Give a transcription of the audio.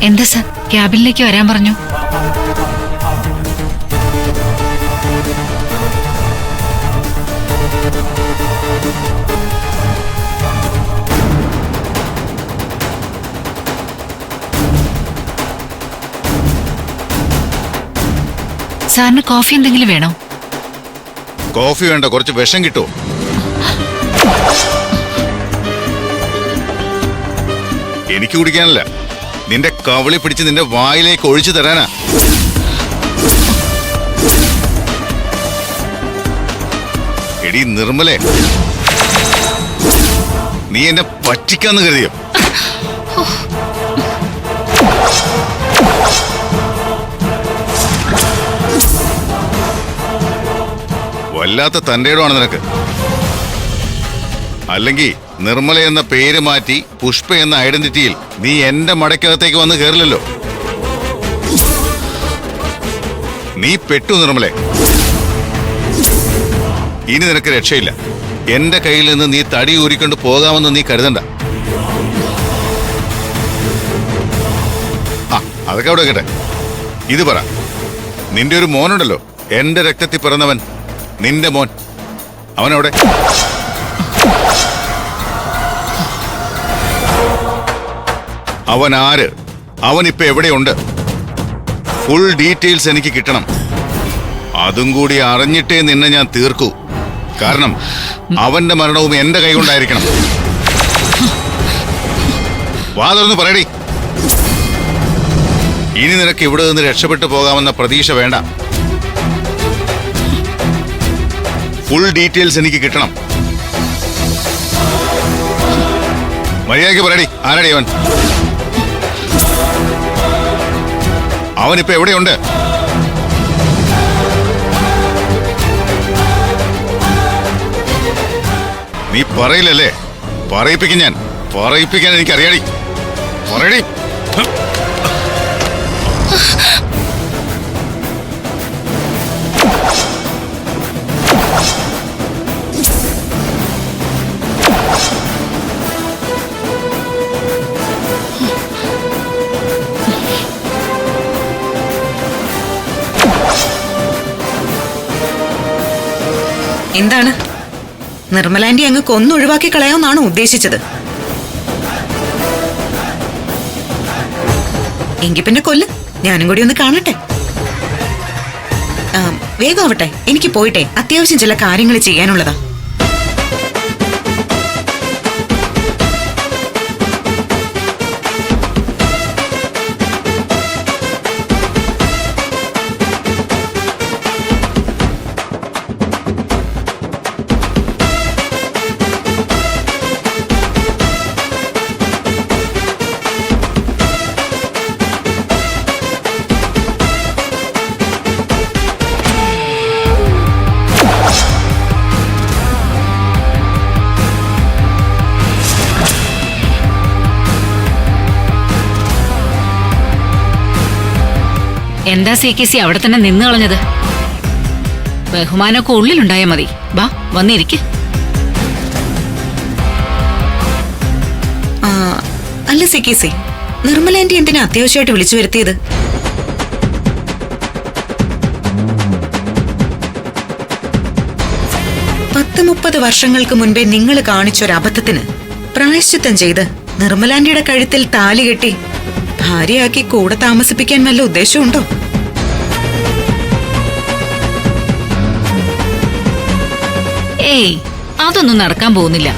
എന്താ സർ, ക്യാബിനിലേക്ക് വരാൻ പറഞ്ഞു. സാറിന് കോഫി എന്തെങ്കിലും വേണോ? കോഫി വേണ്ട, കുറച്ച് വിഷം കിട്ടുമോ? എനിക്ക് കുടിക്കാനല്ല, നിന്റെ കവളി പിടിച്ച് നിന്റെ വായിലേക്ക് ഒഴിച്ചു തരാനാ. എടി നിർമ്മലേ, നീ എന്നെ പറ്റിക്കാന്ന് കരുതിയോ? വല്ലാത്ത തന്റേടമാണ് നിനക്ക്. അല്ലെങ്കിൽ നിർമ്മല എന്ന പേര് മാറ്റി പുഷ്പ എന്ന ഐഡന്റിറ്റിയിൽ നീ എന്റെ മടക്കകത്തേക്ക് വന്ന് കയറില്ലല്ലോ. നീ പെട്ടു നിർമ്മലെ. ഇനി നിനക്ക് രക്ഷയില്ല. എന്റെ കയ്യിൽ നിന്ന് നീ തടി ഊരിക്കൊണ്ട് പോകാമെന്ന് നീ കരുതണ്ട. അതൊക്കെ അവിടെ കേട്ടെ. ഇത് പറ, നിന്റെ ഒരു മോനുണ്ടല്ലോ, എന്റെ രക്തത്തിൽ പിറന്നവൻ, നിന്റെ മോൻ, അവനവിടെ? അവൻ ആര്? അവൻ ഇപ്പൊ എവിടെയുണ്ട്? ഫുൾ ഡീറ്റെയിൽസ് എനിക്ക് കിട്ടണം. അതും കൂടി അറിഞ്ഞിട്ടേ നിന്നെ ഞാൻ തീർക്കൂ. കാരണം അവന്റെ മരണവും എന്റെ കൈകൊണ്ടായിരിക്കണം. വാ തുറന്ന് പറയടി. ഇനി നിനക്ക് ഇവിടെ നിന്ന് രക്ഷപ്പെട്ടു പോകാമെന്ന പ്രതീക്ഷ വേണ്ട. ഫുൾ ഡീറ്റെയിൽസ് എനിക്ക് കിട്ടണം. മര്യാദയ്ക്ക് പറയടി, ആരടി അവൻ? അവനിപ്പോ എവിടെയുണ്ട്? നീ പറയില്ലല്ലേ? പറയിപ്പിക്കും ഞാൻ. പറയിപ്പിക്കാൻ എനിക്കറിയാടി. പറയടി. എന്താണ് നിർമ്മലാന്റി അങ്ങ് കൊന്നൊഴിവാക്കി കളയാമെന്നാണോ ഉദ്ദേശിച്ചത്? എങ്കിൽ പിന്നെ കൊല്ല്, ഞാനും കൂടി ഒന്ന് കാണട്ടെ. വേഗമാവട്ടെ, എനിക്ക് പോയിട്ടെ അത്യാവശ്യം ചില കാര്യങ്ങൾ ചെയ്യാനുള്ളതാ. എന്താ CKC അവിടെ തന്നെ നിന്ന് കളഞ്ഞത്? ബഹുമാനമൊക്കെ ഉള്ളിലുണ്ടായാ മതി. വാ, വന്നിരിക്ക്. അല്ല CKC, നിർമ്മലാന്റി എന്തിനാ അത്യാവശ്യമായിട്ട് വിളിച്ചു വരുത്തിയത്? പത്ത് 30 വർഷങ്ങൾക്ക് മുൻപേ നിങ്ങൾ കാണിച്ചൊരു അബദ്ധത്തിന് പ്രായശ്ചിത്തം ചെയ്ത് നിർമ്മലാന്റിയുടെ കഴുത്തിൽ താലി കെട്ടി ഭാര്യയാക്കി കൂടെ താമസിപ്പിക്കാൻ വല്ല ഉദ്ദേശമുണ്ടോ? ഏയ്, അതൊന്നും നടക്കാൻ പോകുന്നില്ല.